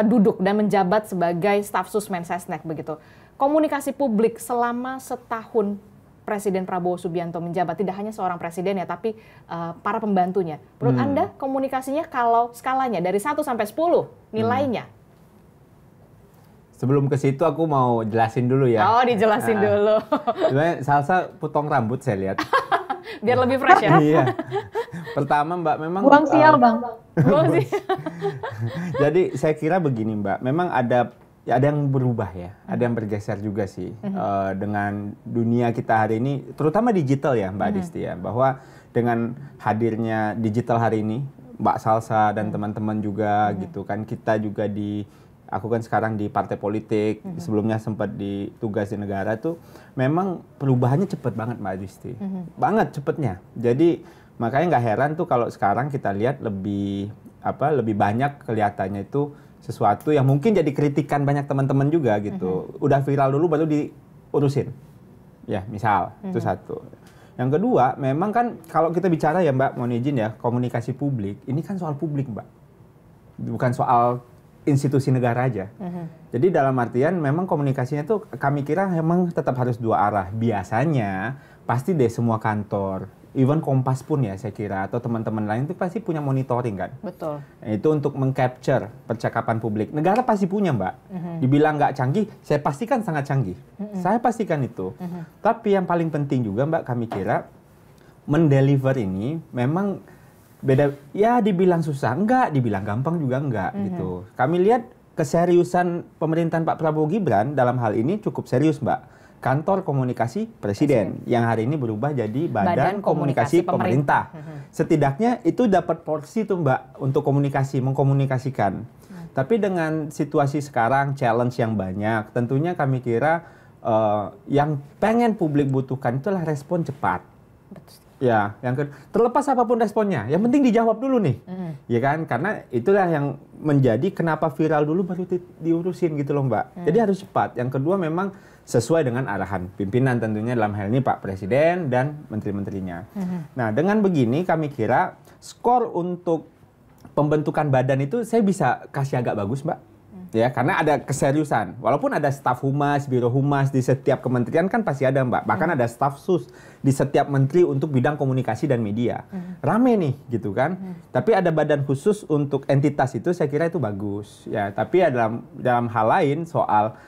duduk dan menjabat sebagai staf sus Mensesnek begitu. Komunikasi publik selama setahun Presiden Prabowo Subianto menjabat, tidak hanya seorang presiden ya, tapi para pembantunya. Menurut Anda komunikasinya kalau skalanya dari 1 sampai 10 nilainya? Sebelum ke situ aku mau jelasin dulu ya. Oh, dijelasin dulu. Sebenarnya Salsa potong rambut saya lihat. Biar lebih fresh ya? Iya. Pertama Mbak, memang... Buang sial Bang. Buang sial. Jadi saya kira begini Mbak, memang ada yang berubah ya, ada yang bergeser juga sih dengan dunia kita hari ini, terutama digital ya Mbak Adisti ya, bahwa dengan hadirnya digital hari ini, Mbak Salsa dan teman-teman juga gitu kan, kita juga aku kan sekarang di partai politik, sebelumnya sempat di tugas di negara tuh, memang perubahannya cepet banget Mbak Adisti, banget cepetnya. Jadi makanya nggak heran tuh kalau sekarang kita lihat lebih banyak kelihatannya itu sesuatu yang mungkin jadi kritikan banyak teman-teman juga gitu. Udah viral dulu baru diurusin. Ya, misal. Itu satu. Yang kedua, memang kan kalau kita bicara ya Mbak, mohon izin ya, komunikasi publik, ini kan soal publik Mbak. Bukan soal institusi negara aja. Jadi dalam artian memang komunikasinya tuh kami kira memang tetap harus dua arah. Biasanya pasti deh semua kantor, even Kompas pun ya saya kira, atau teman-teman lain itu pasti punya monitoring kan. Betul. Itu untuk mengcapture percakapan publik. Negara pasti punya Mbak. Dibilang nggak canggih, saya pastikan sangat canggih. Saya pastikan itu. Tapi yang paling penting juga Mbak, kami kira mendeliver ini memang beda. Ya dibilang susah, enggak. Dibilang gampang juga enggak gitu. Kami lihat keseriusan pemerintahan Pak Prabowo Gibran dalam hal ini cukup serius Mbak. Kantor Komunikasi Presiden yang hari ini berubah jadi Badan Komunikasi Pemerintah. Setidaknya itu dapat porsi tuh Mbak untuk mengkomunikasikan. Tapi dengan situasi sekarang, challenge yang banyak, tentunya kami kira yang pengen publik butuhkan itulah respon cepat. Ya, terlepas apapun responnya, yang penting dijawab dulu nih, ya kan? Karena itulah yang menjadi kenapa viral dulu baru diurusin gitu loh Mbak. Jadi harus cepat. Yang kedua memang sesuai dengan arahan pimpinan tentunya dalam hal ini Pak Presiden dan menteri-menterinya. Nah dengan begini kami kira skor untuk pembentukan badan itu saya bisa kasih agak bagus Mbak. Ya, karena ada keseriusan. Walaupun ada staf humas, biro humas di setiap kementerian kan pasti ada Mbak. Bahkan ada staf sus di setiap menteri untuk bidang komunikasi dan media. Rame nih gitu kan. Tapi ada badan khusus untuk entitas itu saya kira itu bagus. Ya, tapi dalam hal lain soal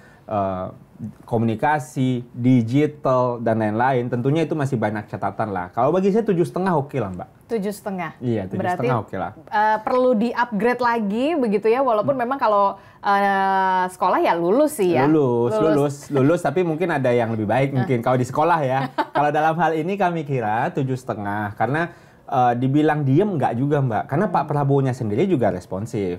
komunikasi, digital, dan lain-lain, tentunya itu masih banyak catatan lah. Kalau bagi saya 7,5 oke lah Mbak. 7,5? Iya, 7,5 oke lah. Perlu di-upgrade lagi begitu ya, walaupun memang kalau sekolah ya lulus sih ya. Lulus, tapi mungkin ada yang lebih baik mungkin kalau di sekolah ya. Kalau dalam hal ini kami kira 7,5, karena dibilang diem nggak juga Mbak, karena Pak Prabowo-nya sendiri juga responsif.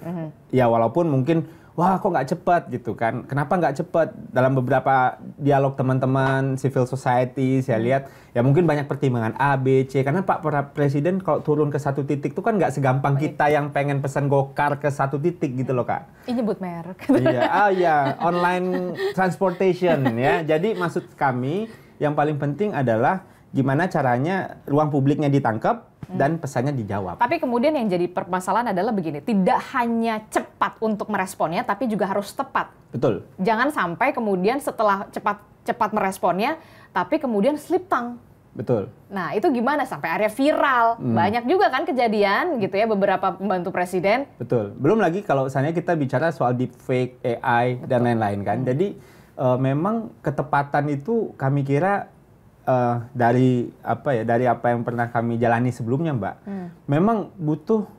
Ya walaupun mungkin wah kok nggak cepat gitu kan. Kenapa nggak cepat? Dalam beberapa dialog teman-teman civil society saya lihat ya mungkin banyak pertimbangan A, B, C. Karena Pak Presiden kalau turun ke satu titik itu kan nggak segampang kita yang pengen pesan gokar ke satu titik gitu loh Kak. Ini nyebut merek. Iya, online transportation ya. Jadi maksud kami yang paling penting adalah gimana caranya ruang publiknya ditangkap dan pesannya dijawab. Tapi kemudian yang jadi permasalahan adalah begini, tidak hanya cepat untuk meresponnya, tapi juga harus tepat. Betul. Jangan sampai kemudian setelah cepat meresponnya, tapi kemudian slip tongue. Betul. Nah itu gimana sampai akhirnya viral? Banyak juga kan kejadian gitu ya beberapa pembantu presiden. Betul. Belum lagi kalau misalnya kita bicara soal deepfake, AI, dan lain-lain kan. Jadi memang ketepatan itu kami kira dari apa yang pernah kami jalani sebelumnya Mbak, memang butuh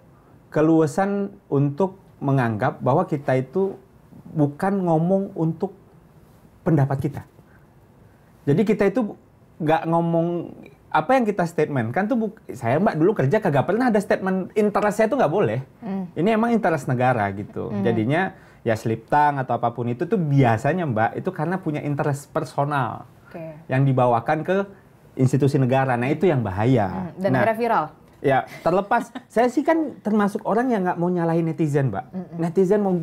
keluasan untuk menganggap bahwa kita itu bukan ngomong untuk pendapat kita. Jadi kita itu nggak ngomong apa yang kita statement kan tuh saya Mbak dulu kerja kagak pernah ada statement interest saya itu nggak boleh. Ini emang interest negara gitu. Jadinya ya slip tongue atau apapun itu tuh biasanya Mbak itu karena punya interest personal. Yang dibawakan ke institusi negara. Nah itu yang bahaya. Dan akhirnya viral? Ya, terlepas, saya sih kan termasuk orang yang nggak mau nyalahin netizen, Mbak. Netizen mau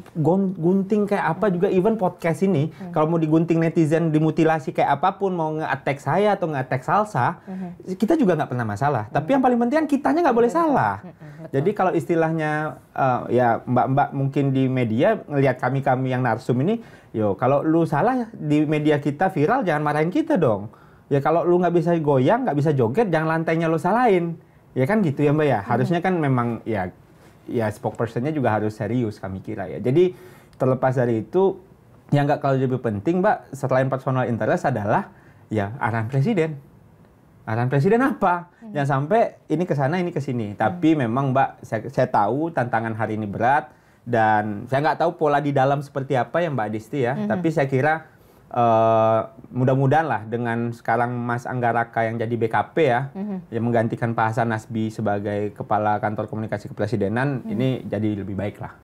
gunting kayak apa juga, even podcast ini, kalau mau digunting netizen, dimutilasi kayak apapun, mau nge-attack saya atau nge-attack Salsa, kita juga nggak pernah masalah. Tapi yang paling penting kan kitanya nggak boleh salah. Jadi kalau istilahnya, ya Mbak-Mbak mungkin di media ngelihat kami-kami yang narsum ini, yo kalau lu salah di media kita viral, jangan marahin kita dong. Ya kalau lu nggak bisa goyang, nggak bisa joget, jangan lantainya lu salahin. Ya kan gitu ya Mbak ya. Harusnya kan memang ya spokesperson-nya juga harus serius kami kira ya. Jadi terlepas dari itu, yang nggak kalau lebih penting Mbak, selain personal interest adalah ya arahan presiden. Arahan presiden apa? Jangan sampai ini ke sana, ini ke sini. Tapi memang Mbak, saya tahu tantangan hari ini berat. Dan saya nggak tahu pola di dalam seperti apa ya Mbak Disti ya. Tapi saya kira mudah-mudahan lah dengan sekarang Mas Anggaraka yang jadi BKP ya, yang menggantikan Pak Hasan Nasbi sebagai Kepala Kantor Komunikasi Kepresidenan, ini jadi lebih baik lah.